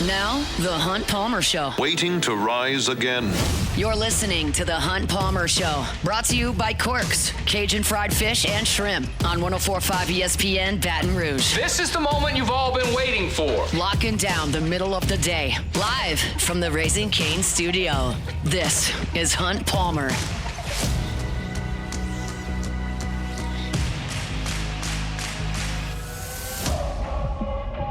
Now, The Hunt Palmer Show. Waiting to rise again. You're listening to The Hunt Palmer Show. Brought to you by Corks, Cajun fried fish and shrimp on 104.5 ESPN Baton Rouge. This is the moment you've all been waiting for. Locking down the middle of the day. Live from the Raising Cane studio. This is Hunt Palmer.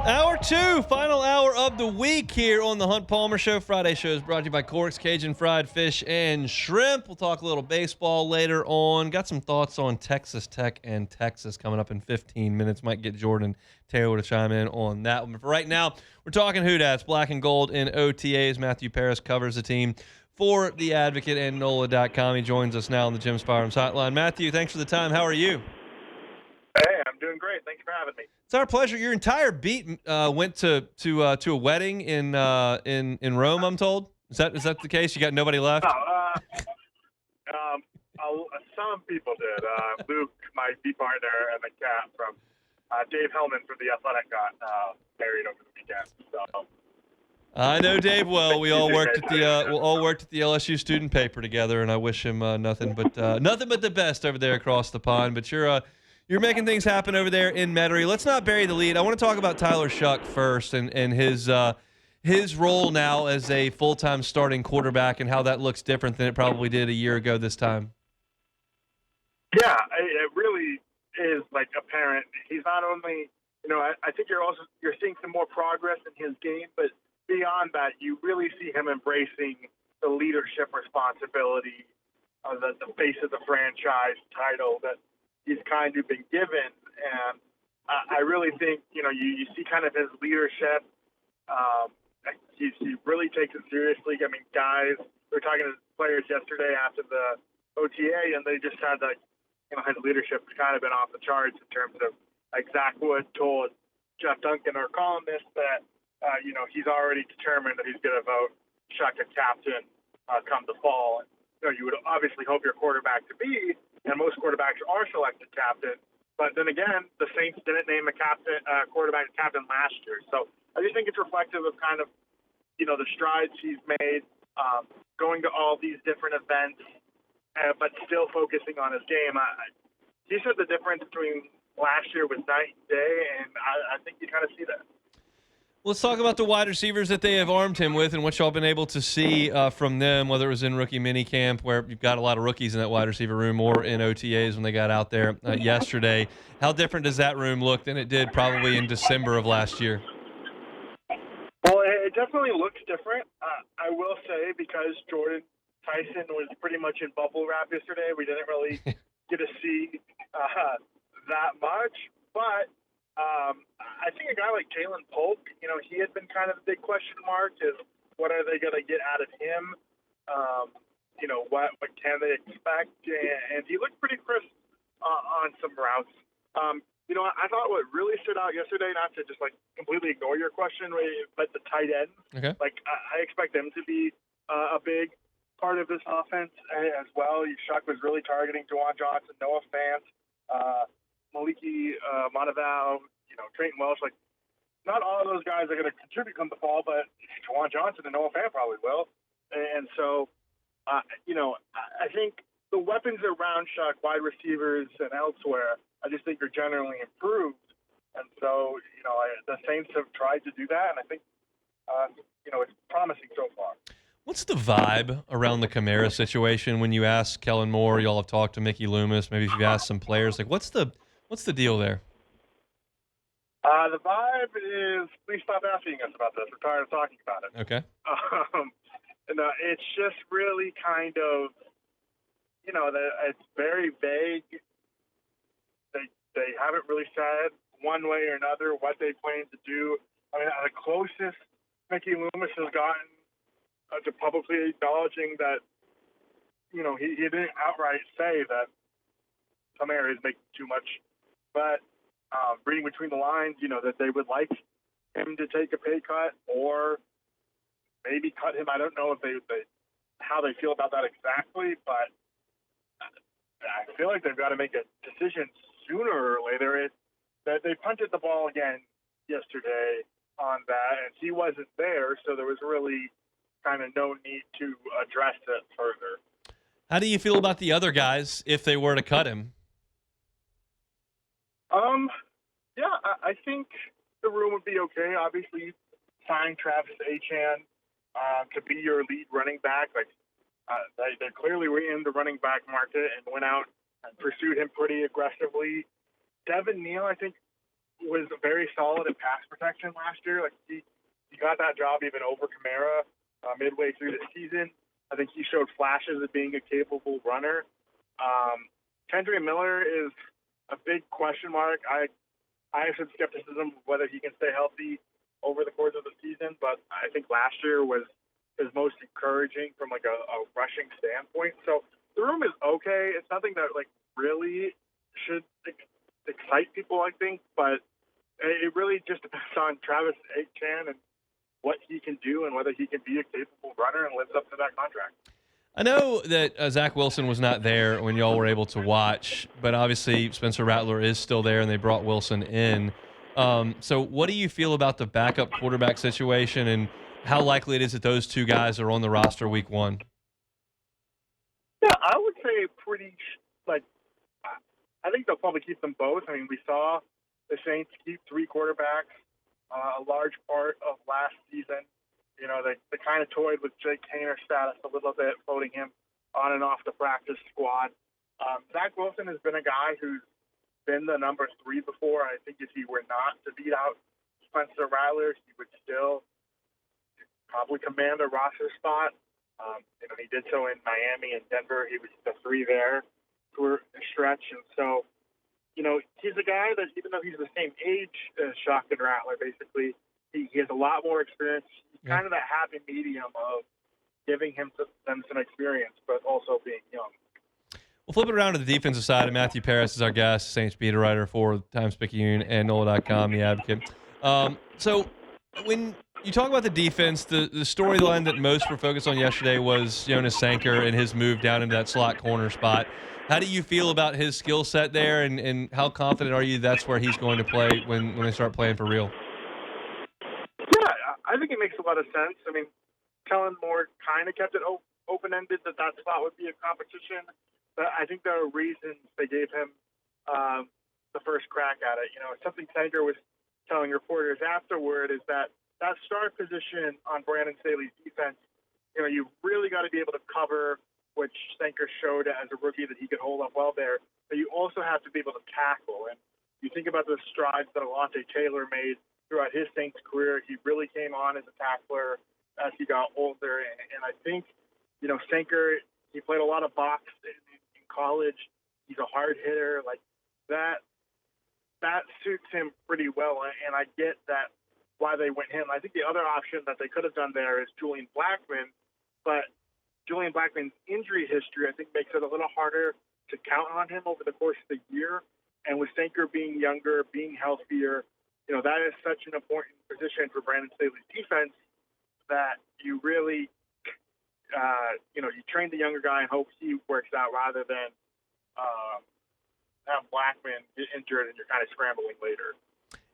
Hour two, final hour of the week here on the Hunt Palmer Show. Friday show is brought to you by Corks, Cajun fried fish and shrimp. We'll talk a little baseball later on. Got some thoughts on Texas Tech and Texas coming up in 15 minutes. Might get Jordan Taylor to chime in on that one. But for right now, we're talking Hoodats, black and gold in OTAs. Matthew Paris covers the team for The Advocate and NOLA.com. He joins us now on the Jim's Firearms Hotline. Matthew, thanks for the time. How are you? Hey, I'm doing great. Thanks for having me. It's our pleasure. Your entire beat went to a wedding in Rome, I'm told. Is that the case? You got nobody left? Some people did. Luke, my beat partner, and the cat from Dave Hellman for The Athletic got married over the weekend. So I know Dave well. We all worked at the LSU student paper together, and I wish him nothing but the best over there across the pond. But you're making things happen over there in Metairie. Let's not bury the lead. I want to talk about Tyler Shuck first and his role now as a full-time starting quarterback and how that looks different than it probably did a year ago this time. yeah, it really is like apparent. He's not only, I think you're seeing some more progress in his game, but beyond that, you really see him embracing the leadership responsibility of the face of the franchise title that he's kind of been given. And I really think, you see kind of his leadership. He really takes it seriously. I mean, guys, we were talking to players yesterday after the OTA, and they just had his leadership has kind of been off the charts in terms of like Zach Wood told Jeff Duncan, our columnist, that, he's already determined that he's going to vote Shuck a captain come the fall. And, you would obviously hope your quarterback to be, and most quarterbacks are selected captain. But then again, the Saints didn't name a quarterback captain last year. So I just think it's reflective of kind of, the strides he's made, going to all these different events, but still focusing on his game. He said the difference between last year was night and day, and I think you kind of see that. Let's talk about the wide receivers that they have armed him with and what y'all been able to see from them, whether it was in rookie minicamp where you've got a lot of rookies in that wide receiver room or in OTAs when they got out there yesterday. How different does that room look than it did probably in December of last year? Well, it definitely looks different. I will say, because Jordan Tyson was pretty much in bubble wrap yesterday, we didn't really get to see that much. But I think a guy like Jalen Polk, he had been kind of a big question mark. Is what are they going to get out of him? What can they expect? And he looked pretty crisp on some routes. I thought what really stood out yesterday, not to just completely ignore your question, but the tight ends. Okay. I expect them to be a big part of this offense as well. Shuck was really targeting Juwan Johnson, Noah Fant, Maliki Monteval, Trayton Welsh. Not all of those guys are going to contribute come the fall, but Juwan Johnson and Noah Fant probably will. And so, I think the weapons around Shuck, wide receivers and elsewhere, I just think are generally improved. And so, the Saints have tried to do that, and I think, it's promising so far. What's the vibe around the Kamara situation when you ask Kellen Moore? Y'all have talked to Mickey Loomis. Maybe if you've asked some players, what's the deal there? The vibe is, please stop asking us about this. We're tired of talking about it. Okay. It's just really kind of, it's very vague. They haven't really said one way or another what they plan to do. I mean, the closest Mickey Loomis has gotten to publicly acknowledging that, he didn't outright say that Kamara is making too much, but reading between the lines, that they would like him to take a pay cut or maybe cut him. I don't know if how they feel about that exactly, but I feel like they've got to make a decision sooner or later. They punted the ball again yesterday. on that, and he wasn't there, so there was really kind of no need to address it further. How do you feel about the other guys if they were to cut him? Yeah, I think the room would be okay. Obviously, sign Travis Etienne to be your lead running back. They clearly were in the running back market and went out and pursued him pretty aggressively. Devin Neal, I think, was very solid in pass protection last year. He got that job even over Kamara midway through the season. I think he showed flashes of being a capable runner. Kendra Miller is a big question mark. I have some skepticism of whether he can stay healthy over the course of the season, but I think last year was his most encouraging from a rushing standpoint. So the room is okay. It's nothing that really should excite people, I think, but it really just depends on Travis Etienne and what he can do and whether he can be a capable runner and lives up to that contract. I know that Zach Wilson was not there when y'all were able to watch, but obviously Spencer Rattler is still there, and they brought Wilson in. So what do you feel about the backup quarterback situation and how likely it is that those two guys are on the roster week one? Yeah, I would say I think they'll probably keep them both. I mean, we saw the Saints keep three quarterbacks a large part of last season. You know, they kind of toyed with Jake Hayner's status a little bit, floating him on and off the practice squad. Zach Wilson has been a guy who's been the number 3 before. I think if he were not to beat out Spencer Rattler, he would still probably command a roster spot. He did so in Miami and Denver. He was the 3 there for a stretch. And so, he's a guy that, even though he's the same age as Shock and Rattler, basically, he has a lot more experience. He's kind of that happy medium of giving them some experience, but also being young. We'll flip it around to the defensive side, and Matthew Paris is our guest, Saints beat writer for Times-Picayune and NOLA.com, The Advocate. So when you talk about the defense, the storyline that most were focused on yesterday was Jonas Sanker and his move down into that slot corner spot. How do you feel about his skill set there, and how confident are you that's where he's going to play when they start playing for real? Yeah, I think it makes a lot of sense. I mean, Kellen Moore kind of kept it open-ended that slot would be a competition. But I think there are reasons they gave him the first crack at it. Something Sanker was telling reporters afterward is that start position on Brandon Staley's defense, you've really got to be able to cover, which Sanker showed as a rookie that he could hold up well there. But you also have to be able to tackle. And you think about the strides that Alontae Taylor made throughout his Saints career. He really came on as a tackler as he got older. And I think, Sanker, he played a lot of box in college. He's a hard hitter. That suits him pretty well. And I get that why they went him. I think the other option that they could have done there is Julian Blackmon. But Julian Blackmon's injury history, I think, makes it a little harder to count on him over the course of the year. And with Sanker being younger, being healthier, that is such an important position for Brandon Staley's defense that you really, you train the younger guy and hope he works out rather than have Blackmon get injured and you're kind of scrambling later.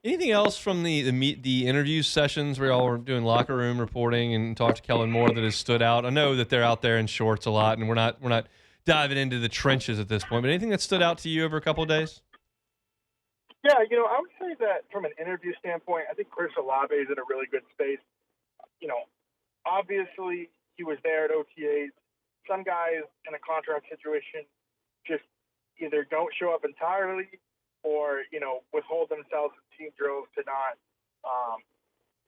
Anything else from the interview sessions where y'all were doing locker room reporting and talked to Kellen Moore that has stood out? I know that they're out there in shorts a lot, and we're not diving into the trenches at this point. But anything that stood out to you over a couple of days? Yeah, I would say that from an interview standpoint, I think Chris Olave is in a really good space. Obviously he was there at OTAs. Some guys in a contract situation just either don't show up entirely or, withhold themselves in team drills to not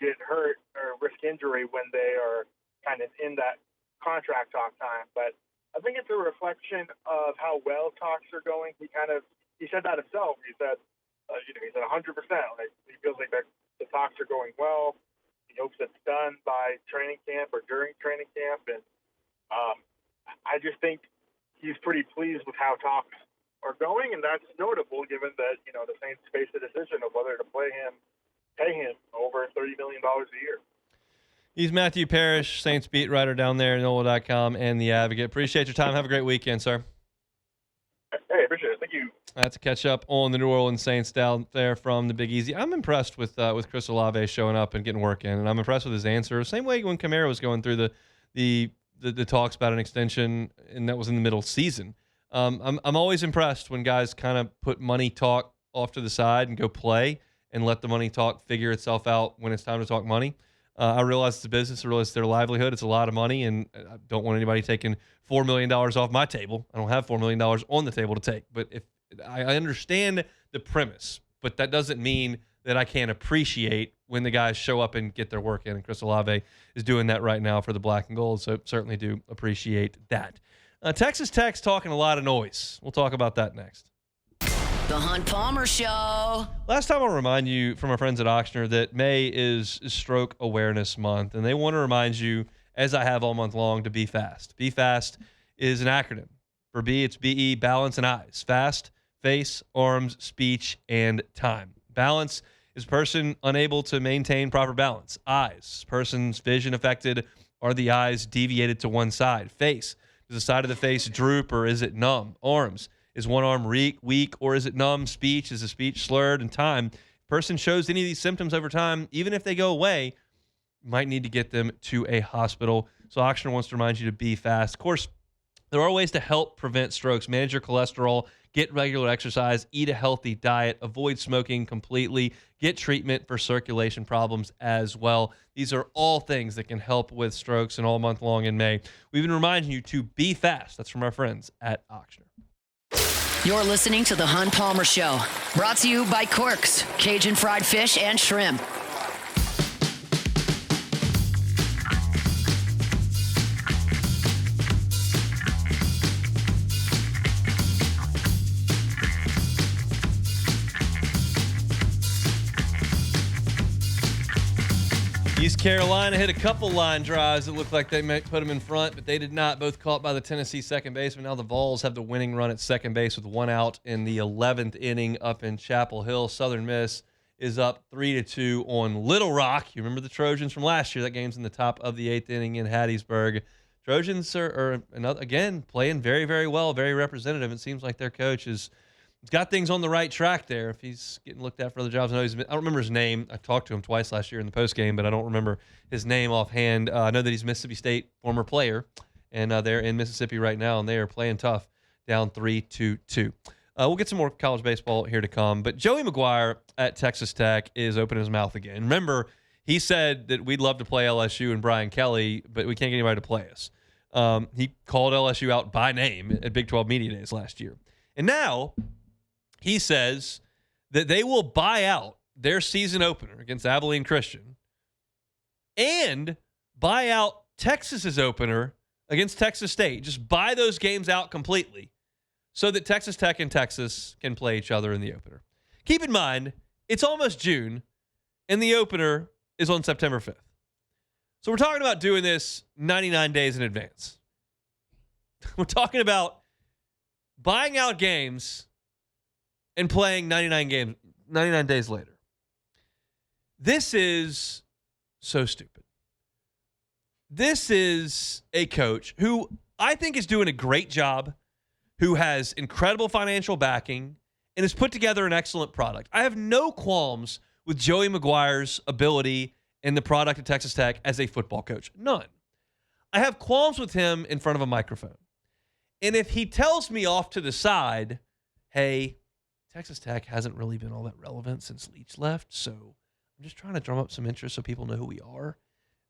get hurt or risk injury when they are kind of in that contract talk time. But I think it's a reflection of how well talks are going. He said that himself. He said, he's at 100%. He feels like the talks are going well. He hopes it's done by training camp or during training camp. And I just think he's pretty pleased with how talks are going, and that's notable given that, the Saints face the decision of whether to pay him over $30 million a year. He's Matthew Parrish, Saints beat writer down there at NOLA.com and The Advocate. Appreciate your time. Have a great weekend, sir. Hey, appreciate it. Thank you. To catch up on the New Orleans Saints down there from the Big Easy. I'm impressed with Chris Olave showing up and getting work in, and I'm impressed with his answer. Same way when Kamara was going through the talks about an extension, and that was in the middle of season. I'm always impressed when guys kind of put money talk off to the side and go play and let the money talk figure itself out when it's time to talk money. I realize it's a business. I realize it's their livelihood. It's a lot of money, and I don't want anybody taking $4 million off my table. I don't have $4 million on the table to take. But if I understand the premise, but that doesn't mean that I can't appreciate when the guys show up and get their work in. And Chris Olave is doing that right now for the Black and Gold, so certainly do appreciate that. Texas Tech's talking a lot of noise. We'll talk about that next. The Hunt Palmer Show. Last time I'll remind you from our friends at Ochsner that May is Stroke Awareness Month, and they want to remind you, as I have all month long, to be fast. Be fast is an acronym. For B, it's BE, balance, and eyes. Fast, face, arms, speech, and time. Balance is a person unable to maintain proper balance. Eyes, person's vision affected. Are the eyes deviated to one side? Face, does the side of the face droop or is it numb? Arms, is one arm weak or is it numb? Speech, is the speech slurred? And time, if person shows any of these symptoms over time, even if they go away, you might need to get them to a hospital. So Ochsner wants to remind you to be fast. Of course, there are ways to help prevent strokes. Manage your cholesterol, get regular exercise, eat a healthy diet, avoid smoking completely, get treatment for circulation problems as well. These are all things that can help with strokes, and all month long in May, we've been reminding you to be fast. That's from our friends at Ochsner. You're listening to The Hunt Palmer Show, brought to you by Corks, Cajun Fried Fish and Shrimp. East Carolina hit a couple line drives that looked like they might put them in front, but they did not. Both caught by the Tennessee second baseman. Now the Vols have the winning run at second base with one out in the 11th inning up in Chapel Hill. Southern Miss is up 3-2 on Little Rock. You remember the Trojans from last year. That game's in the top of the 8th inning in Hattiesburg. Trojans are again playing very, very well, very representative. It seems like their coach is got things on the right track there. If he's getting looked at for other jobs, I don't remember his name. I talked to him twice last year in the postgame, but I don't remember his name offhand. I know that he's Mississippi State former player, and they're in Mississippi right now, and they are playing tough, down 3-2. We'll get some more college baseball here to come, but Joey McGuire at Texas Tech is opening his mouth again. Remember, he said that we'd love to play LSU and Brian Kelly, but we can't get anybody to play us. He called LSU out by name at Big 12 Media Days last year. And now he says that they will buy out their season opener against Abilene Christian and buy out Texas's opener against Texas State. Just buy those games out completely so that Texas Tech and Texas can play each other in the opener. Keep in mind, it's almost June, and the opener is on September 5th. So we're talking about doing this 99 days in advance. We're talking about buying out games and playing 99 days later. This is so stupid. This is a coach who I think is doing a great job, who has incredible financial backing, and has put together an excellent product. I have no qualms with Joey McGuire's ability and the product at Texas Tech as a football coach. None. I have qualms with him in front of a microphone. And if he tells me off to the side, hey, Texas Tech hasn't really been all that relevant since Leach left, so I'm just trying to drum up some interest so people know who we are.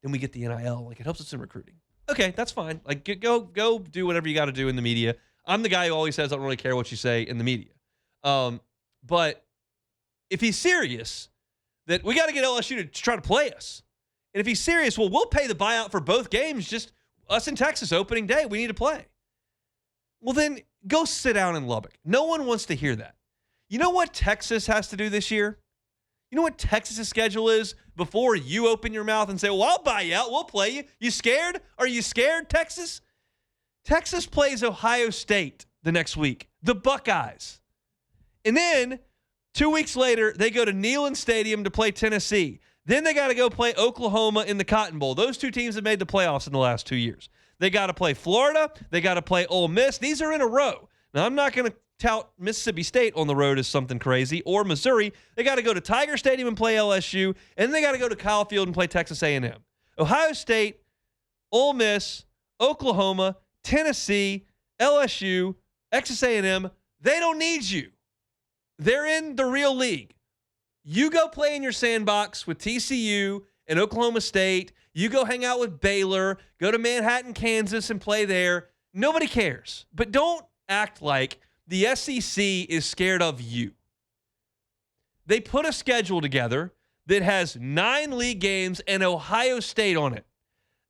Then we get the NIL. Like, it helps us in recruiting. Okay, that's fine. Like, go do whatever you got to do in the media. I'm the guy who always says I don't really care what you say in the media. But if he's serious, that we got to get LSU to try to play us. And if he's serious, well, we'll pay the buyout for both games, just us in Texas opening day. We need to play. Well, then go sit down in Lubbock. No one wants to hear that. You know what Texas has to do this year? You know what Texas's schedule is before you open your mouth and say, well, I'll buy you out. We'll play you. You scared? Are you scared, Texas? Texas plays Ohio State the next week, the Buckeyes. And then 2 weeks later, they go to Neyland Stadium to play Tennessee. Then they got to go play Oklahoma in the Cotton Bowl. Those two teams have made the playoffs in the last 2 years. They got to play Florida. They got to play Ole Miss. These are in a row. Now, I'm not going to tout Mississippi State on the road as something crazy, or Missouri. They got to go to Tiger Stadium and play LSU, and then they got to go to Kyle Field and play Texas A&M. Ohio State, Ole Miss, Oklahoma, Tennessee, LSU, Texas A&M, they don't need you. They're in the real league. You go play in your sandbox with TCU and Oklahoma State. You go hang out with Baylor, go to Manhattan, Kansas, and play there. Nobody cares. But don't act like the SEC is scared of you. They put a schedule together that has 9 league games and Ohio State on it.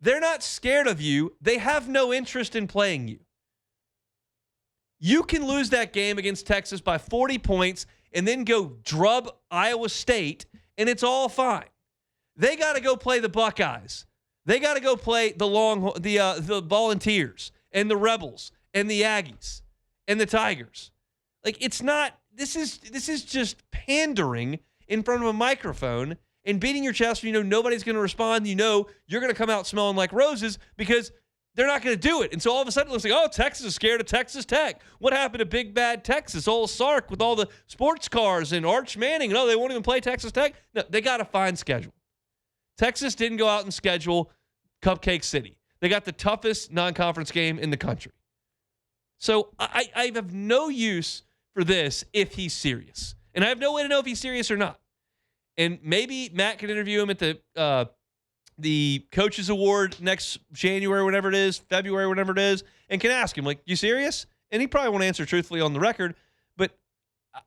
They're not scared of you. They have no interest in playing you. You can lose that game against Texas by 40 points and then go drub Iowa State, and it's all fine. They got to go play the Buckeyes. They got to go play the Volunteers and the Rebels and the Aggies and the Tigers. Like, it's not. This is just pandering in front of a microphone and beating your chest. You know nobody's going to respond. You know you're going to come out smelling like roses because they're not going to do it. And so all of a sudden it looks like, oh, Texas is scared of Texas Tech. What happened to Big Bad Texas? Old Sark with all the sports cars and Arch Manning. No, they won't even play Texas Tech. No, they got to find schedule. Texas didn't go out and schedule Cupcake City. They got the toughest non-conference game in the country. So I have no use for this if he's serious. And I have no way to know if he's serious or not. And maybe Matt can interview him at the Coaches Award next January, whatever it is, February, whatever it is, and can ask him, like, you serious? And he probably won't answer truthfully on the record. But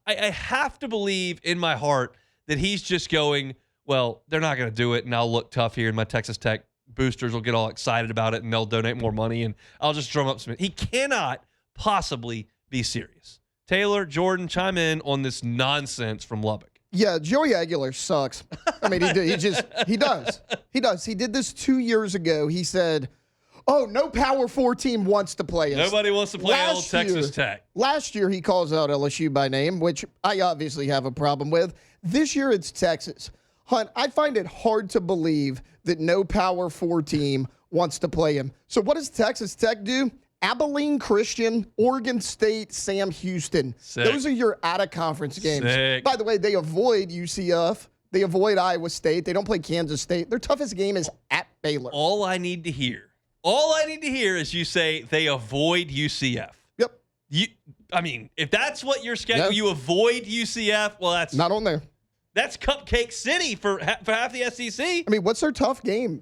I have to believe in my heart that he's just going, well, they're not going to do it, and I'll look tough here, and my Texas Tech boosters will get all excited about it, and they'll donate more money, and I'll just drum up some. He cannot possibly be serious. Taylor, Jordan, chime in on this nonsense from Lubbock. Yeah, Joey Aguilar sucks. I mean, he does. He did this 2 years ago. He said, oh, no Power 4 team wants to play us. Nobody wants to play old Texas Tech. Last year, he calls out LSU by name, which I obviously have a problem with. This year, it's Texas. Hunt, I find it hard to believe that no Power 4 team wants to play him. So what does Texas Tech do? Abilene Christian, Oregon State, Sam Houston. Sick. Those are your out-of-conference games. Sick. By the way, they avoid UCF. They avoid Iowa State. They don't play Kansas State. Their toughest game is at Baylor. All I need to hear is you say they avoid UCF. Yep. I mean, if that's what your schedule, you avoid UCF, well, that's not on there. That's Cupcake City for half the SEC. I mean, what's their tough game?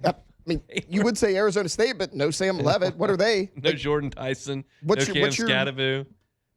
I mean, you would say Arizona State, but no Sam Levitt. What are they? No Jordan Tyson. What's no your, Cam Scadaboo.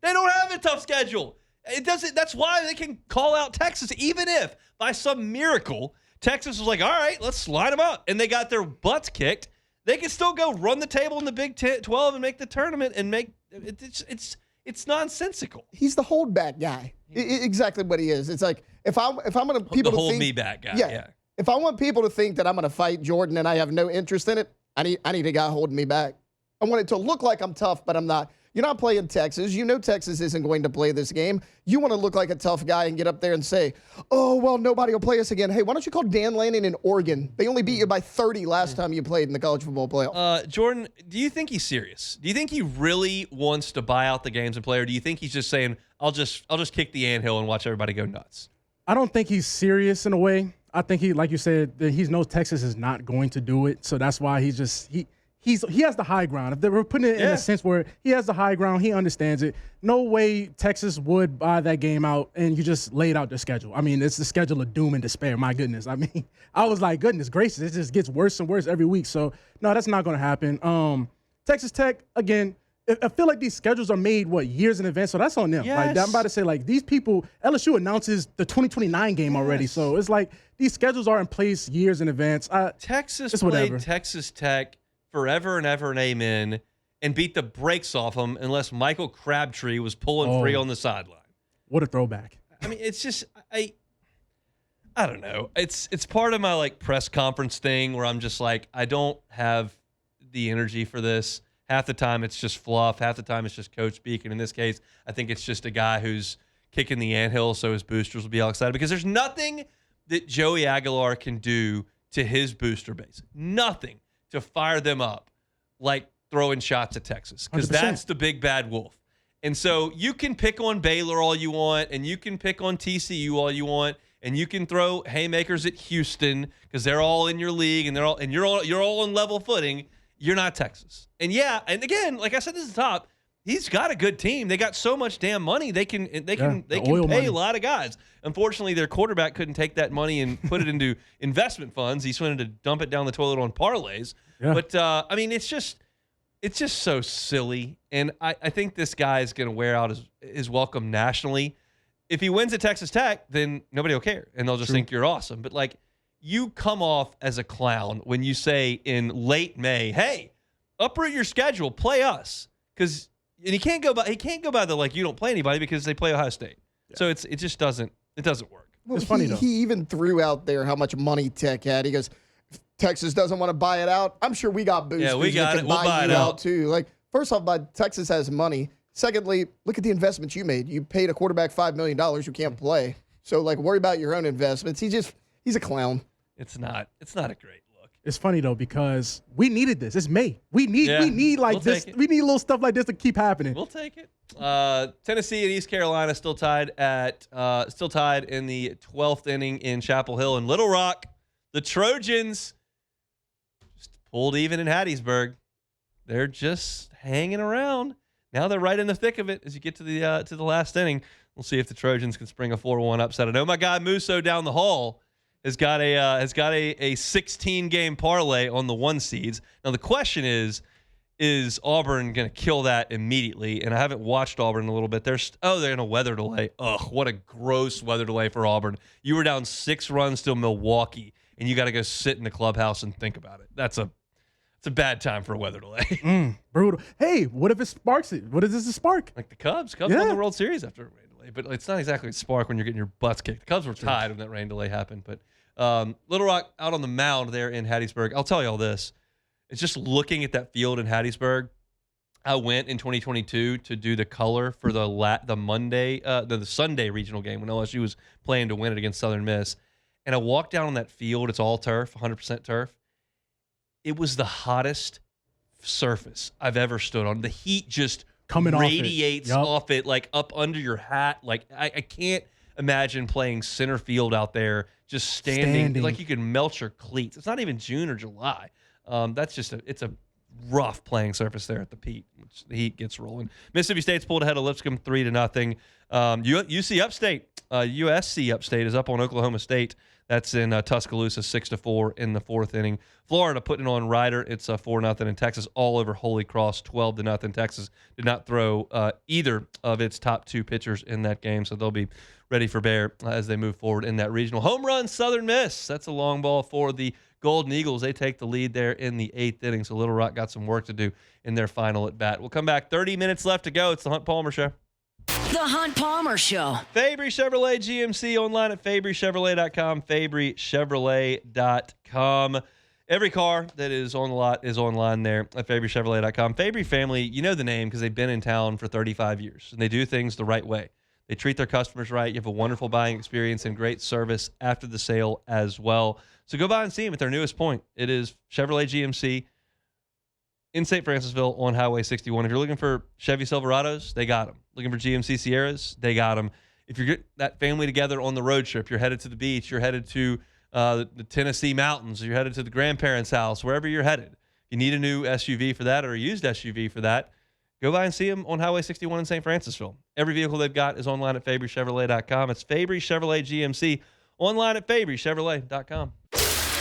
They don't have a tough schedule. It doesn't. That's why they can call out Texas, even if by some miracle Texas was like, all right, let's slide them out, and they got their butts kicked. They can still go run the table in the Big 12 and make the tournament and make it's nonsensical. He's the holdback guy. Exactly what he is. It's like if I'm gonna people the to hold think, me back guy. Yeah. If I want people to think that I'm gonna fight Jordan and I have no interest in it, I need a guy holding me back. I want it to look like I'm tough, but I'm not. You're not playing Texas. You know Texas isn't going to play this game. You want to look like a tough guy and get up there and say, oh, well, nobody will play us again. Hey, why don't you call Dan Lanning in Oregon? They only beat you by 30 last time you played in the college football playoff. Jordan, do you think he's serious? Do you think he really wants to buy out the games and play, or do you think he's just saying, I'll just kick the anthill and watch everybody go nuts? I don't think he's serious in a way. I think he, like you said, that he knows Texas is not going to do it. So that's why he has the high ground. If they were putting it in a sense where he has the high ground, he understands it. No way Texas would buy that game out and you just laid out the schedule. I mean, it's the schedule of doom and despair. My goodness. I mean, I was like, goodness gracious, it just gets worse and worse every week. So, no, that's not going to happen. Texas Tech, again, I feel like these schedules are made, years in advance? So that's on them. Yes. Like, I'm about to say, like, these people, LSU announces the 2029 game already. So it's like these schedules are in place years in advance. Texas played Texas Tech forever and ever and amen and beat the brakes off them unless Michael Crabtree was pulling free on the sideline. What a throwback. I mean, it's just I don't know. It's part of my like press conference thing where I'm just like, I don't have the energy for this. Half the time it's just fluff. Half the time it's just coach speak. And in this case, I think it's just a guy who's kicking the anthill so his boosters will be all excited because there's nothing that Joey Aguilar can do to his booster base. Nothing to fire them up like throwing shots at Texas because that's the big bad wolf. And so you can pick on Baylor all you want, and you can pick on TCU all you want, and you can throw haymakers at Houston because they're all in your league and you're all on level footing. You're not Texas. And yeah, and again, like I said, this is the top. He's got a good team. They got so much damn money. They can pay money. A lot of guys. Unfortunately, their quarterback couldn't take that money and put it into investment funds. He's wanted to dump it down the toilet on parlays. Yeah. But I mean, it's just so silly. And I think this guy is going to wear out his welcome nationally. If he wins at Texas Tech, then nobody will care, and they'll just think you're awesome. But like, you come off as a clown when you say in late May, "Hey, uproot your schedule, play us," because. And he can't go by the like you don't play anybody because they play Ohio State. Yeah. So it just doesn't work. Well, it's funny though. He even threw out there how much money Tech had. He goes, if Texas doesn't want to buy it out, I'm sure we got boosters. Yeah, we got it. We'll buy it out too. Like, first off, Texas has money. Secondly, look at the investments you made. You paid a quarterback $5 million who can't play. So like, worry about your own investments. He's a clown. It's not a great. It's funny though because we needed this. It's May. We need like this. We need little stuff like this to keep happening. We'll take it. Tennessee and East Carolina still tied in the 12th inning in Chapel Hill and Little Rock. The Trojans just pulled even in Hattiesburg. They're just hanging around. Now they're right in the thick of it as you get to the last inning. We'll see if the Trojans can spring a 4-1 upset. I know my guy Musso down the hall has got a 16-game parlay on the 1 seeds. Now the question is Auburn going to kill that immediately? And I haven't watched Auburn in a little bit. They're in a weather delay. Ugh, what a gross weather delay for Auburn. You were down 6 runs to Milwaukee, and you got to go sit in the clubhouse and think about it. It's a bad time for a weather delay. Brutal. Hey, what if it sparks it? What is this a spark? Like the Cubs. Cubs won the World Series after a rain delay, but it's not exactly a spark when you're getting your butts kicked. The Cubs were tied when that rain delay happened, but. Little Rock out on the mound there in Hattiesburg. I'll tell you all this. It's just looking at that field in Hattiesburg. I went in 2022 to do the color for the Sunday regional game when LSU was playing to win it against Southern Miss. And I walked down on that field. It's all turf, 100% turf. It was the hottest surface I've ever stood on. The heat just radiates off it like up under your hat. Like I can't imagine playing center field out there, just standing. Like you could melt your cleats. It's not even June or July. It's a rough playing surface there at the Pete, which the heat gets rolling. Mississippi State's pulled ahead of Lipscomb 3-0. USC Upstate is up on Oklahoma State. That's in Tuscaloosa 6-4 in the 4th inning. Florida putting on Rider. It's 4-0. And Texas all over Holy Cross 12-0. Texas did not throw either of its top 2 pitchers in that game, so they'll be ready for bear as they move forward in that regional. Home run, Southern Miss. That's a long ball for the Golden Eagles. They take the lead there in the 8th inning, so Little Rock got some work to do in their final at bat. We'll come back. 30 minutes left to go. It's the Hunt Palmer Show. The Hunt Palmer Show. Fabry Chevrolet GMC online at FabryChevrolet.com, FabryChevrolet.com. Every car that is on the lot is online there at FabryChevrolet.com. Fabry family, you know the name because they've been in town for 35 years, and they do things the right way. They treat their customers right. You have a wonderful buying experience and great service after the sale as well. So go by and see them at their newest point. It is Chevrolet GMC in St. Francisville on Highway 61. If you're looking for Chevy Silverados, they got them. Looking for GMC Sierras, they got them. If you're getting that family together on the road trip, you're headed to the beach, you're headed to the Tennessee mountains, you're headed to the grandparents' house, wherever you're headed. If you need a new SUV for that or a used SUV for that, go by and see them on Highway 61 in St. Francisville. Every vehicle they've got is online at FabryChevrolet.com. It's Fabry Chevrolet GMC online at FabryChevrolet.com.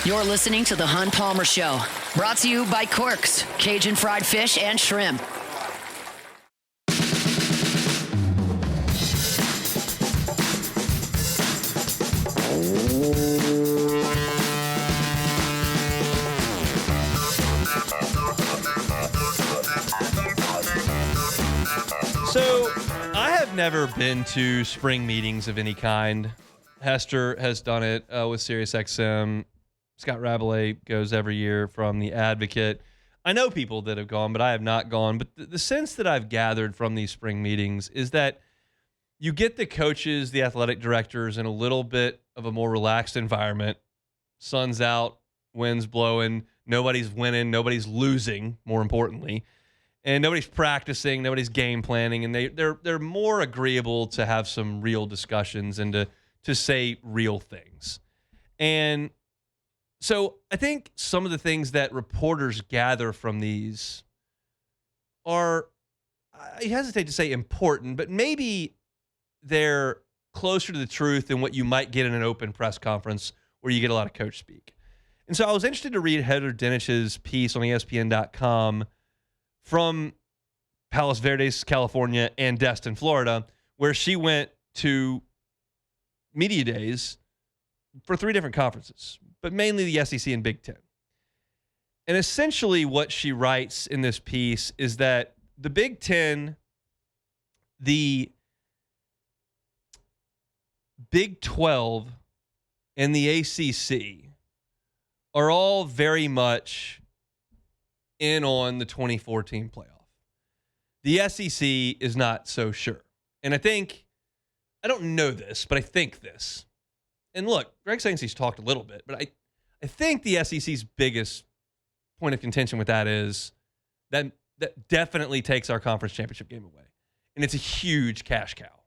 You're listening to The Hunt Palmer Show, brought to you by Quirks, Cajun fried fish and shrimp. So, I have never been to spring meetings of any kind. Hester has done it with SiriusXM. Scott Rabelais goes every year from The Advocate. I know people that have gone, but I have not gone. But the sense that I've gathered from these spring meetings is that you get the coaches, the athletic directors in a little bit of a more relaxed environment. Sun's out, wind's blowing, nobody's winning, nobody's losing, more importantly. and nobody's practicing, nobody's game planning, and they're more agreeable to have some real discussions and to say real things. And so I think some of the things that reporters gather from these are, I hesitate to say important, but maybe they're closer to the truth than what you might get in an open press conference where you get a lot of coach speak. And so I was interested to read Heather Dinich's piece on ESPN.com from Palos Verdes, California, and Destin, Florida, where she went to media days for 3 different conferences, but mainly the SEC and Big Ten. And essentially what she writes in this piece is that the Big Ten, the Big 12, and the ACC are all very much in on the 2014 playoff. The SEC is not so sure. And I don't know this, but I think this. And look, Greg Sankey's talked a little bit, but I think the SEC's biggest point of contention with that is that definitely takes our conference championship game away. And it's a huge cash cow.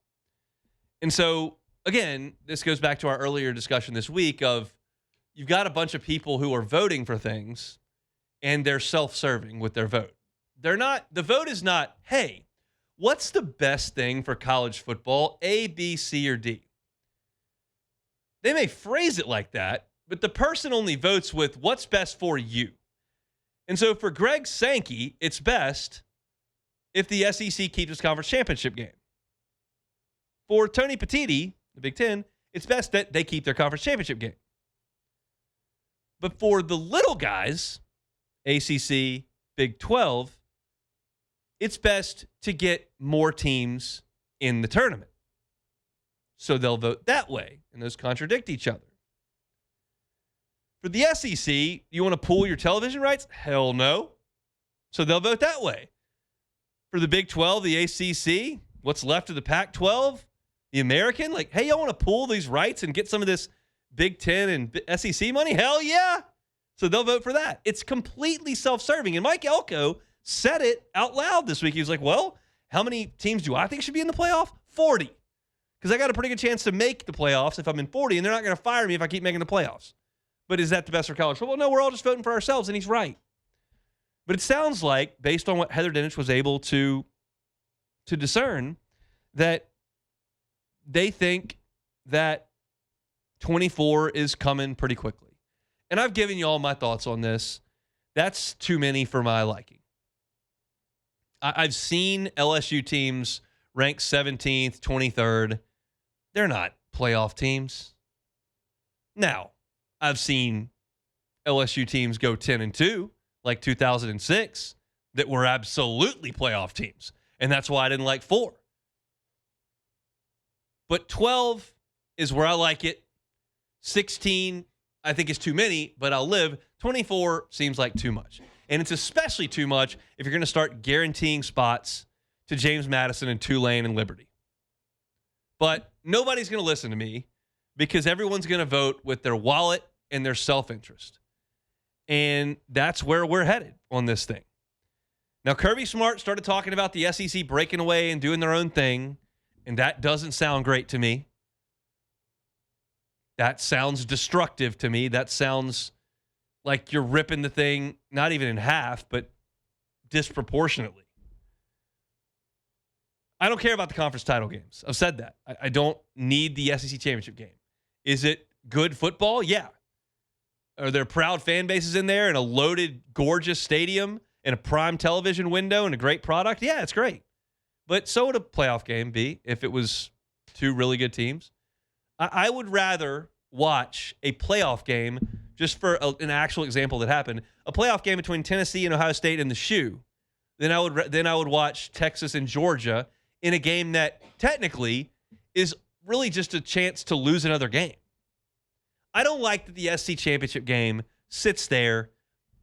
And so, again, this goes back to our earlier discussion this week of you've got a bunch of people who are voting for things and they're self-serving with their vote. The vote is not, hey, what's the best thing for college football, A, B, C, or D? They may phrase it like that, but the person only votes with what's best for you. And so for Greg Sankey, it's best if the SEC keeps its conference championship game. For Tony Petitti, the Big Ten, it's best that they keep their conference championship game. But for the little guys, ACC, Big 12, it's best to get more teams in the tournament. So they'll vote that way, and those contradict each other. For the SEC, you want to pool your television rights? Hell no. So they'll vote that way. For the Big 12, the ACC, what's left of the Pac-12, the American, like, hey, y'all want to pool these rights and get some of this Big 10 and SEC money? Hell yeah. So they'll vote for that. It's completely self-serving. And Mike Elko said it out loud this week. He was like, well, how many teams do I think should be in the playoff? 40. Because I got a pretty good chance to make the playoffs if I'm in 40, and they're not going to fire me if I keep making the playoffs. But is that the best for college football? No, we're all just voting for ourselves, and he's right. But it sounds like, based on what Heather Dinich was able to discern, that they think that 24 is coming pretty quickly. And I've given you all my thoughts on this. That's too many for my liking. I've seen LSU teams ranked 17th, 23rd. They're not playoff teams. Now, I've seen LSU teams go 10-2, like 2006, that were absolutely playoff teams. And that's why I didn't like 4. But 12 is where I like it. 16, I think is too many, but I'll live. 24 seems like too much. And it's especially too much if you're going to start guaranteeing spots to James Madison and Tulane and Liberty. But nobody's going to listen to me because everyone's going to vote with their wallet and their self-interest. And that's where we're headed on this thing. Now, Kirby Smart started talking about the SEC breaking away and doing their own thing, and that doesn't sound great to me. That sounds destructive to me. That sounds like you're ripping the thing not even in half, but disproportionately. I don't care about the conference title games. I've said that. I don't need the SEC championship game. Is it good football? Yeah. Are there proud fan bases in there and a loaded, gorgeous stadium and a prime television window and a great product? Yeah, it's great. But so would a playoff game be if it was 2 really good teams. I would rather watch a playoff game, just for an actual example that happened, a playoff game between Tennessee and Ohio State in the shoe, then I would watch Texas and Georgia in a game that technically is really just a chance to lose another game. I don't like that the SC championship game sits there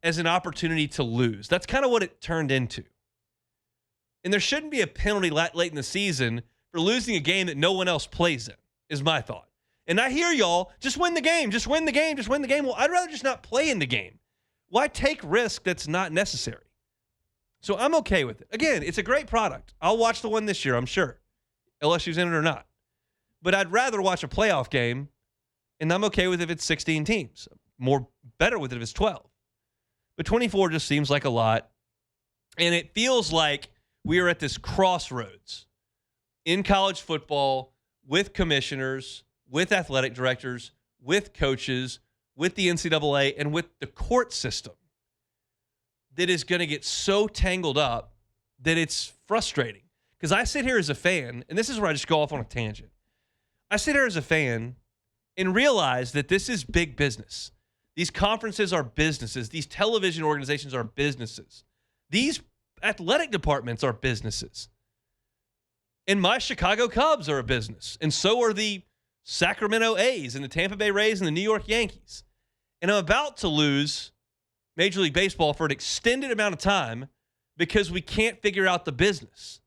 as an opportunity to lose. That's kind of what it turned into. And there shouldn't be a penalty late in the season for losing a game that no one else plays in, is my thought. And I hear y'all, just win the game, just win the game, just win the game. Well, I'd rather just not play in the game. Why take risk that's not necessary? So I'm okay with it. Again, it's a great product. I'll watch the one this year, I'm sure. LSU's in it or not. But I'd rather watch a playoff game, and I'm okay with it if it's 16 teams. Better with it if it's 12. But 24 just seems like a lot. And it feels like we are at this crossroads in college football with commissioners, with athletic directors, with coaches, with the NCAA, and with the court system that is going to get so tangled up that it's frustrating. Because I sit here as a fan, and this is where I just go off on a tangent. I sit here as a fan and realize that this is big business. These conferences are businesses. These television organizations are businesses. These athletic departments are businesses. And my Chicago Cubs are a business. And so are the Sacramento A's and the Tampa Bay Rays and the New York Yankees. And I'm about to lose Major League Baseball for an extended amount of time because we can't figure out the business.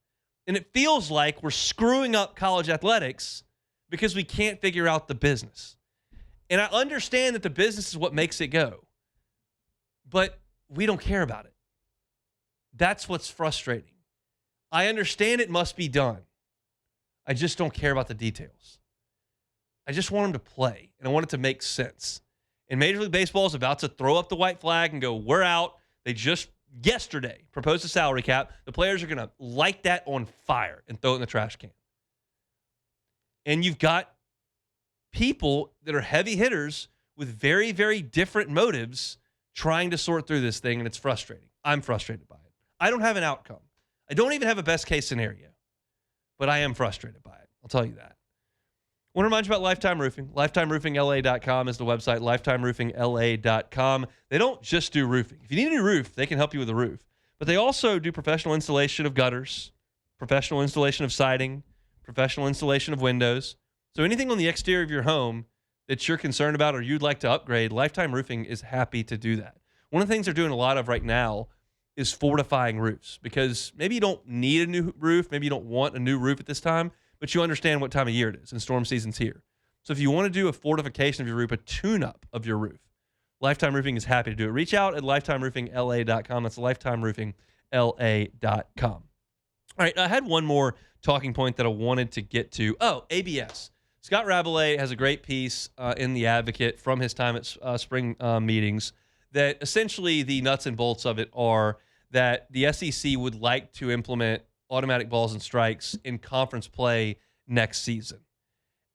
And it feels like we're screwing up college athletics because we can't figure out the business. And I understand that the business is what makes it go. But we don't care about it. That's what's frustrating. I understand it must be done. I just don't care about the details. I just want them to play, and I want it to make sense. And Major League Baseball is about to throw up the white flag and go, we're out. They just yesterday proposed a salary cap. The players are going to light that on fire and throw it in the trash can. And you've got people that are heavy hitters with very, very different motives trying to sort through this thing, and it's frustrating. I'm frustrated by it. I don't have an outcome. I don't even have a best case scenario, but I am frustrated by it. I'll tell you that. I want to remind you about Lifetime Roofing. LifetimeRoofingLA.com is the website, LifetimeRoofingLA.com. They don't just do roofing. If you need a new roof, they can help you with a roof. But they also do professional installation of gutters, professional installation of siding, professional installation of windows. So anything on the exterior of your home that you're concerned about or you'd like to upgrade, Lifetime Roofing is happy to do that. One of the things they're doing a lot of right now is fortifying roofs, because maybe you don't need a new roof, maybe you don't want a new roof at this time, but you understand what time of year it is, and storm season's here. So if you want to do a fortification of your roof, a tune-up of your roof, Lifetime Roofing is happy to do it. Reach out at LifetimeRoofingLA.com. That's LifetimeRoofingLA.com. All right, I had one more talking point that I wanted to get to. Oh, ABS. Scott Rabelais has a great piece in The Advocate from his time at spring meetings that essentially the nuts and bolts of it are that the SEC would like to implement automatic balls and strikes in conference play next season.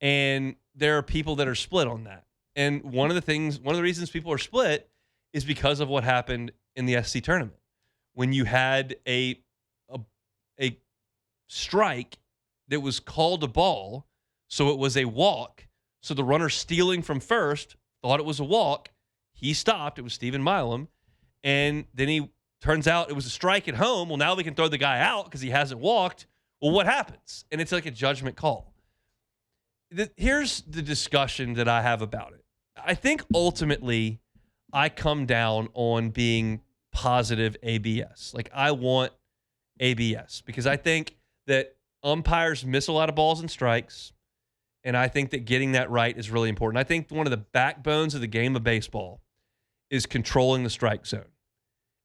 And there are people that are split on that. And one of the reasons people are split is because of what happened in the SEC tournament. When you had a strike that was called a ball, so it was a walk. So the runner stealing from first thought it was a walk. He stopped. It was Stephen Milam. And then he turns out it was a strike at home. Well, now we can throw the guy out because he hasn't walked. Well, what happens? And it's like a judgment call. Here's the discussion that I have about it. I think ultimately I come down on being positive ABS. Like, I want ABS because I think that umpires miss a lot of balls and strikes. And I think that getting that right is really important. I think one of the backbones of the game of baseball is controlling the strike zone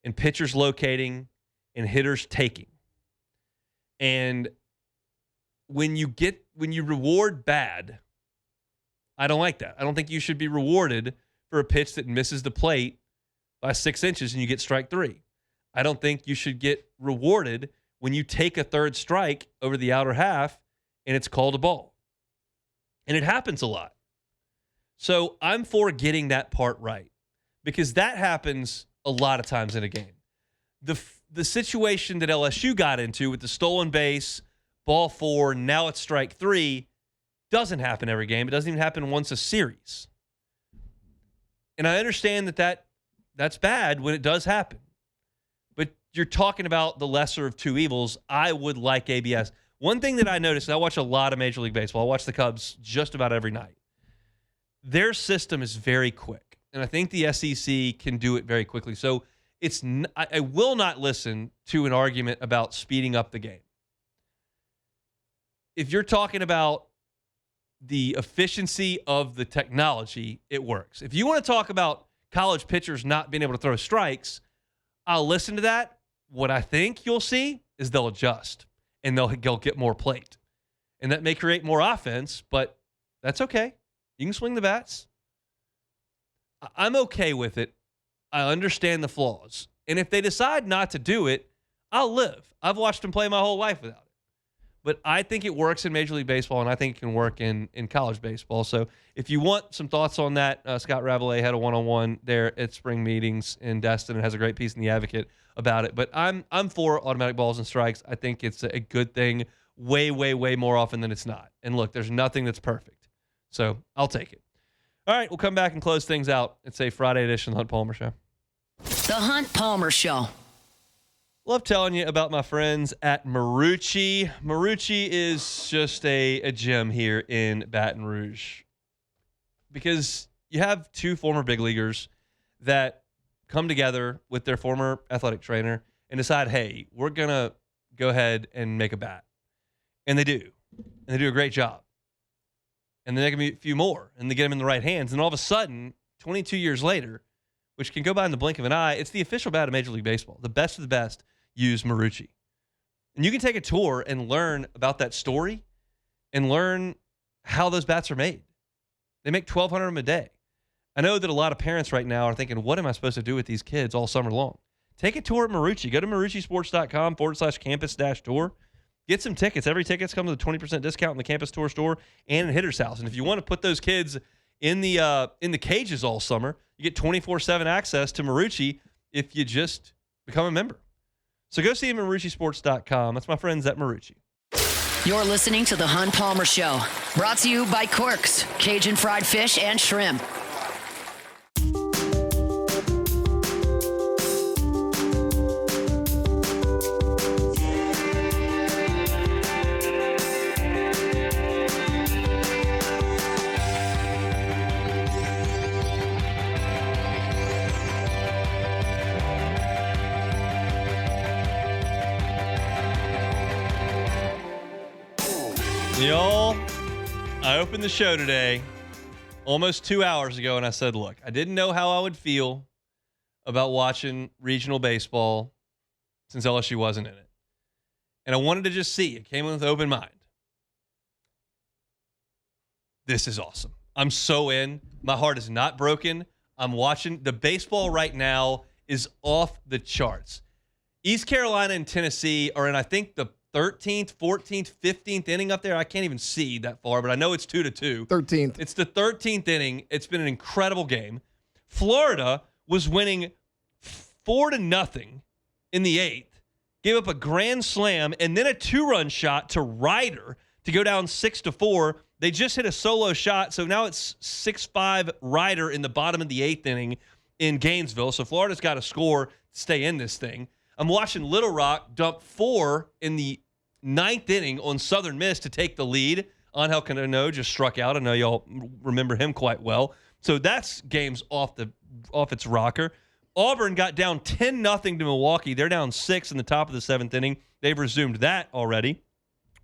and pitchers locating and hitters taking. And when you reward bad, I don't like that. I don't think you should be rewarded for a pitch that misses the plate by 6 inches and you get strike 3. I don't think you should get rewarded when you take a third strike over the outer half and it's called a ball. And it happens a lot. So I'm for getting that part right because that happens a lot of times in a game. The situation that LSU got into with the stolen base, ball 4, now it's strike 3, doesn't happen every game. It doesn't even happen once a series. And I understand that's bad when it does happen. But you're talking about the lesser of two evils. I would like ABS. One thing that I noticed, I watch a lot of Major League Baseball. I watch the Cubs just about every night. Their system is very quick, and I think the SEC can do it very quickly. So I will not listen to an argument about speeding up the game. If you're talking about the efficiency of the technology, it works. If you want to talk about college pitchers not being able to throw strikes, I'll listen to that. what I think you'll see is they'll adjust and they'll get more plate. And that may create more offense, but that's okay. You can swing the bats. I'm okay with it. I understand the flaws. And if they decide not to do it, I'll live. I've watched them play my whole life without it. But I think it works in Major League Baseball, and I think it can work in college baseball. So if you want some thoughts on that, Scott Ravelet had a one-on-one there at spring meetings in Destin and has a great piece in The Advocate about it. But I'm for automatic balls and strikes. I think it's a good thing way, way, way more often than it's not. And look, there's nothing that's perfect. So I'll take it. All right, we'll come back and close things out. It's a Friday edition of the Hunt Palmer Show. The Hunt Palmer Show. Love telling you about my friends at Marucci. Marucci is just a gem here in Baton Rouge because you have two former big leaguers that come together with their former athletic trainer and decide, hey, we're going to go ahead and make a bat. And they do. And they do a great job. And then they give me a few more, and they get them in the right hands. And all of a sudden, 22 years later, which can go by in the blink of an eye, it's the official bat of Major League Baseball. The best of the best use Marucci. And you can take a tour and learn about that story and learn how those bats are made. They make 1,200 of them a day. I know that a lot of parents right now are thinking, what am I supposed to do with these kids all summer long? Take a tour at Marucci. Go to maruccisports.com/campus-tour. Get some tickets. Every ticket's come with a 20% discount in the Campus Tour store and in Hitter's House. And if you want to put those kids in the cages all summer, you get 24/7 access to Marucci if you just become a member. So go see them at maruccisports.com. That's my friends at Marucci. You're listening to The Hunt Palmer Show, brought to you by Corks, Cajun Fried Fish and Shrimp. Y'all, I opened the show today almost 2 hours ago, and I said, look, I didn't know how I would feel about watching regional baseball since LSU wasn't in it. And I wanted to just see. It came in with an open mind. This is awesome. I'm so in. My heart is not broken. I'm watching. The baseball right now is off the charts. East Carolina and Tennessee are in, I think, the 13th, 14th, 15th inning up there. I can't even see that far, but I know it's 2-2. 13th. It's the 13th inning. It's been an incredible game. Florida was winning 4-0 in the 8th, gave up a grand slam, and then a 2-run shot to Ryder to go down 6-4. They just hit a solo shot, so now it's 6-5 Ryder in the bottom of the 8th inning in Gainesville. So Florida's got to score to stay in this thing. I'm watching Little Rock dump 4 in the 9th inning on Southern Miss to take the lead. Angel Cano just struck out. I know y'all remember him quite well. So that's game's off its rocker. Auburn got down 10-0 to Milwaukee. They're down 6 in the top of the 7th inning. They've resumed that already.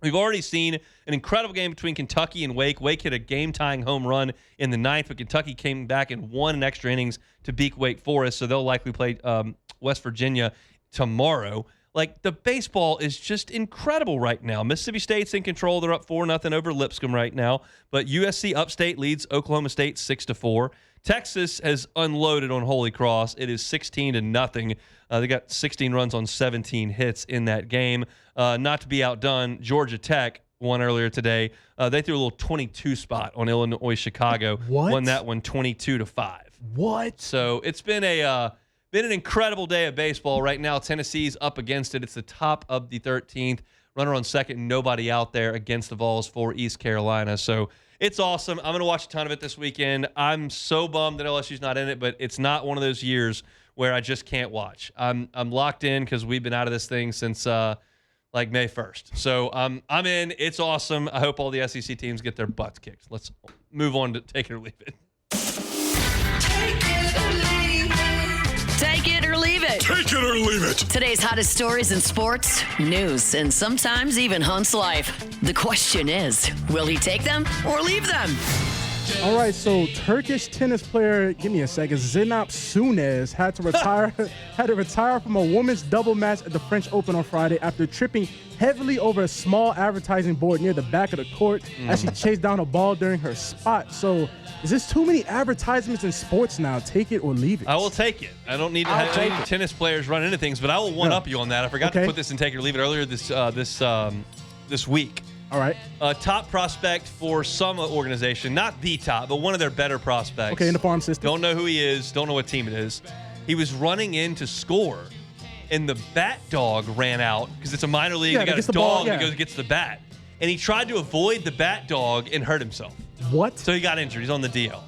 We've already seen an incredible game between Kentucky and Wake. Wake hit a game-tying home run in the 9th, but Kentucky came back and won in extra innings to beat Wake Forest, so they'll likely play West Virginia tomorrow. Like, the baseball is just incredible right now. Mississippi State's in control. They're up 4-0 over Lipscomb right now, but USC Upstate leads Oklahoma State 6-4. Texas has unloaded on Holy Cross. It is 16-0. They got 16 runs on 17 hits in that game. Not to be outdone, Georgia Tech won earlier today. They threw a little 22 spot on Illinois Chicago. What? Won that one 22-5. What? So it's been an incredible day of baseball. Right now, Tennessee's up against it. It's the top of the 13th. Runner on second, nobody out there against the Vols for East Carolina. So it's awesome. I'm going to watch a ton of it this weekend. I'm so bummed that LSU's not in it, but it's not one of those years where I just can't watch. I'm locked in because we've been out of this thing since like May 1st. So I'm in. It's awesome. I hope all the SEC teams get their butts kicked. Let's move on to take it or leave it. Take it or leave it. Take it or leave it. Today's hottest stories in sports, news, and sometimes even Hunt's life. The question is, will he take them or leave them? All right, so Turkish tennis player, give me a second, Zeynep Sunez had to retire from a women's double match at the French Open on Friday after tripping heavily over a small advertising board near the back of the court as she chased down a ball during her spot. So is this too many advertisements in sports now? Take it or leave it. I will take it. I don't need to have any tennis players run into things, but I will one-up you on that. I forgot to put this in take it or leave it earlier this week. All right. Top prospect for some organization, not the top, but one of their better prospects. Okay, in the farm system. Don't know who he is, don't know what team it is. He was running in to score, and the bat dog ran out because it's a minor league. They got a dog that goes and gets the bat. And he tried to avoid the bat dog and hurt himself. What? So he got injured. He's on the DL.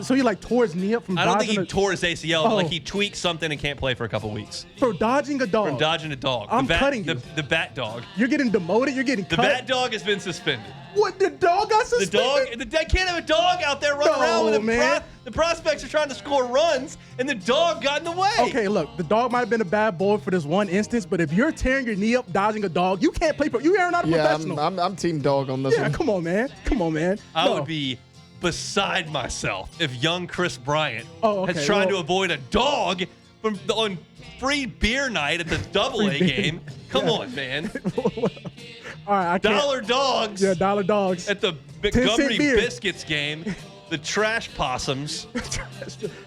So he like tore his knee up from I don't dodging think he tore his ACL, but like he tweaked something and can't play for a couple weeks. For dodging a dog. From dodging a dog. I'm cutting you. The bat dog. You're getting demoted. You're getting cut. The bat dog has been suspended. What? The dog got suspended? The dog can't have a dog out there running around with man. The prospects are trying to score runs, and the dog got in the way. Okay, look, the dog might have been a bad boy for this one instance, but if you're tearing your knee up dodging a dog, you can't play. You are not a professional. I'm team dog on this one. Come on, man. I would be beside myself if young Chris Bryant has tried to avoid a dog on free beer night at the AA game. Come on, man. All right, Dollar dogs. Yeah, dollar dogs. At the Montgomery Biscuits game. The trash possums.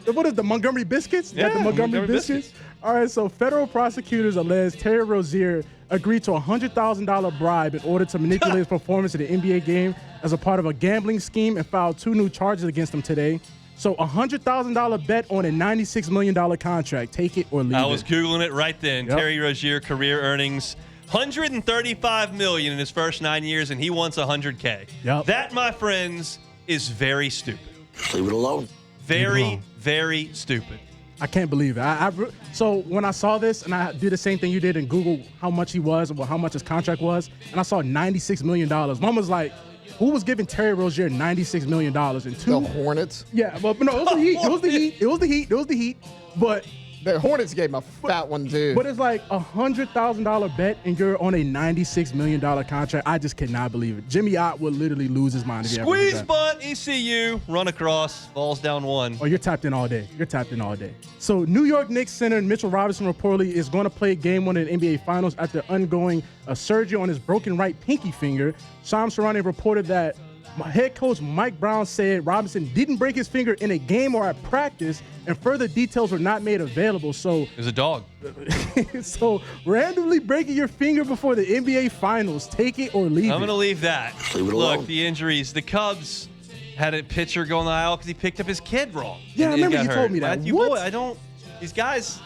What is the Montgomery Biscuits? Yeah, the Montgomery Biscuits. All right, so federal prosecutors allege Terry Rozier agreed to a $100,000 bribe in order to manipulate his performance in the NBA game as a part of a gambling scheme and filed 2 new charges against him today. So a $100,000 bet on a $96 million contract. Take it or leave it. I was Googling it right then. Yep. Terry Rozier career earnings, $135 million in his first 9 years, and he wants $100K. Yep. That, my friends, is very stupid. Just leave it alone. Very stupid. I can't believe it. So when I saw this, and I did the same thing you did and Google how much he was or how much his contract was, and I saw $96 million. Mom was like, who was giving Terry Rozier $96 million? And the Hornets? Yeah, but no, it was the Heat. It was the Heat. But the Hornets gave him a fat one, too. But it's like a $100,000 bet, and you're on a $96 million contract. I just cannot believe it. Jimmy Ott would literally lose his mind if he ever did that. Squeeze bunt, ECU, run across, falls down one. Oh, you're tapped in all day. So New York Knicks center Mitchell Robinson reportedly is going to play Game 1 of the NBA Finals after undergoing a surgery on his broken right pinky finger. Shams Charania reported that head coach Mike Brown said Robinson didn't break his finger in a game or at practice, and further details were not made available. So it was a dog. So randomly breaking your finger before the NBA Finals, take it or leave it. I'm going to leave that. Leave it alone. Look, the injuries. The Cubs had a pitcher go on the aisle because he picked up his kid wrong. Yeah, I remember you told me that. Matthew Boyd, these guys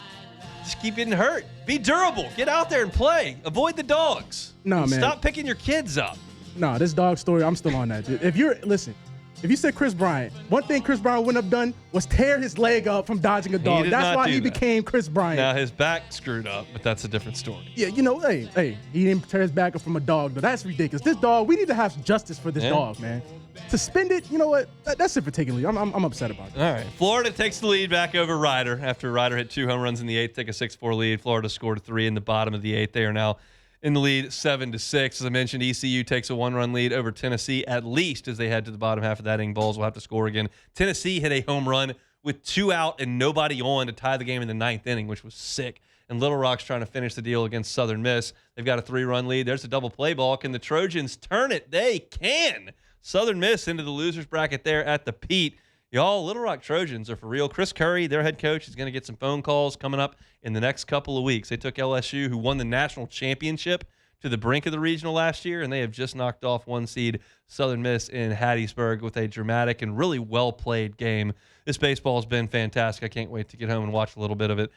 just keep getting hurt. Be durable. Get out there and play. Avoid the dogs. No, man. Stop picking your kids up. No, this dog story, I'm still on that. If you said Chris Bryant, one thing Chris Bryant wouldn't have done was tear his leg up from dodging a dog. That's why he became Chris Bryant. Now his back screwed up, but that's a different story. Yeah, hey, he didn't tear his back up from a dog, but that's ridiculous. This dog, we need to have justice for this dog, man. Suspend it, you know what? That's it for taking lead. I'm upset about that. All right. Florida takes the lead back over Ryder after Ryder hit 2 home runs in the 8th, take a 6-4 lead. Florida scored 3 in the bottom of the 8th. They are now in the lead 7-6. As I mentioned, ECU takes a 1-run lead over Tennessee, at least as they head to the bottom half of that inning. Bulls will have to score again. Tennessee hit a home run with 2 out and nobody on to tie the game in the 9th inning, which was sick. And Little Rock's trying to finish the deal against Southern Miss. They've got a 3-run lead. There's a double play ball. Can the Trojans turn it? They can. Southern Miss into the losers bracket there at the Pete. Y'all, Little Rock Trojans are for real. Chris Curry, their head coach, is going to get some phone calls coming up in the next couple of weeks. They took LSU, who won the national championship, to the brink of the regional last year, and they have just knocked off 1 seed Southern Miss in Hattiesburg with a dramatic and really well-played game. This baseball has been fantastic. I can't wait to get home and watch a little bit of it.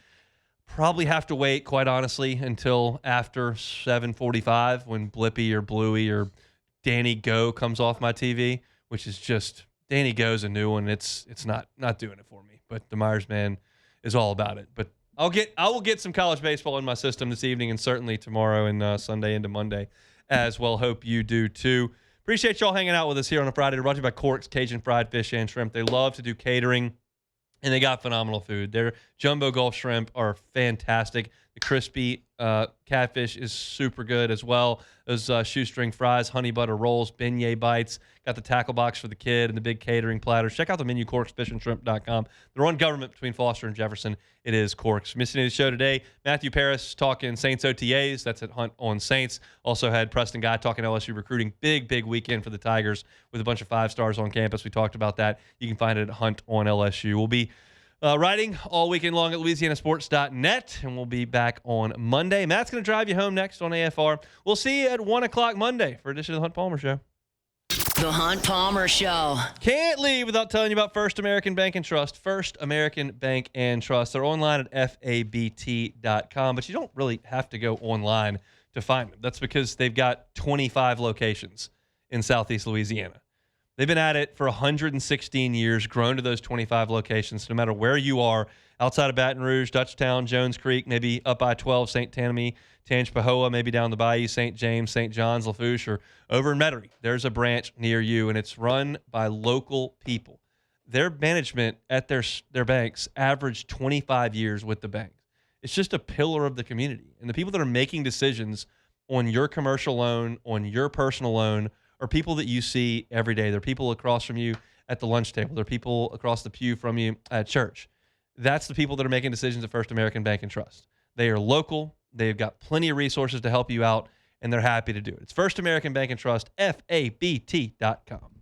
Probably have to wait, quite honestly, until after 7:45 when Blippy or Bluey or Danny Go comes off my TV, which is just Danny Go's a new one. It's not doing it for me. But the Myers man is all about it. But I will get some college baseball in my system this evening and certainly tomorrow and Sunday into Monday as well. Hope you do too. Appreciate y'all hanging out with us here on a Friday. Brought to you by Cork's Cajun Fried Fish and Shrimp. They love to do catering and they got phenomenal food. Their jumbo Gulf shrimp are fantastic. The crispy catfish is super good as well. Those shoestring fries, honey butter rolls, beignet bites. Got the tackle box for the kid and the big catering platters. Check out the menu, corksfishandshrimp.com. They're on Government between Foster and Jefferson. It is Corks. Missing the show today, Matthew Paris talking Saints OTAs. That's at Hunt on Saints. Also had Preston Guy talking LSU recruiting. Big weekend for the Tigers with a bunch of 5-stars on campus. We talked about that. You can find it at Hunt on LSU. We'll be writing all weekend long at LouisianaSports.net, and we'll be back on Monday. Matt's going to drive you home next on AFR. We'll see you at 1 o'clock Monday for edition of the Hunt Palmer Show. The Hunt Palmer Show. Can't leave without telling you about First American Bank and Trust. First American Bank and Trust. They're online at FABT.com, but you don't really have to go online to find them. That's because they've got 25 locations in Southeast Louisiana. They've been at it for 116 years, grown to those 25 locations. No matter where you are, outside of Baton Rouge, Dutchtown, Jones Creek, maybe up I-12, St. Tammany, Tangipahoa, maybe down the bayou, St. James, St. John's, Lafourche, or over in Metairie. There's a branch near you, and it's run by local people. Their management at their banks averaged 25 years with the bank. It's just a pillar of the community. And the people that are making decisions on your commercial loan, on your personal loan, are people that you see every day. They're people across from you at the lunch table. They're people across the pew from you at church. That's the people that are making decisions at First American Bank and Trust. They are local. They've got plenty of resources to help you out, and they're happy to do it. It's First American Bank and Trust, FABT.com.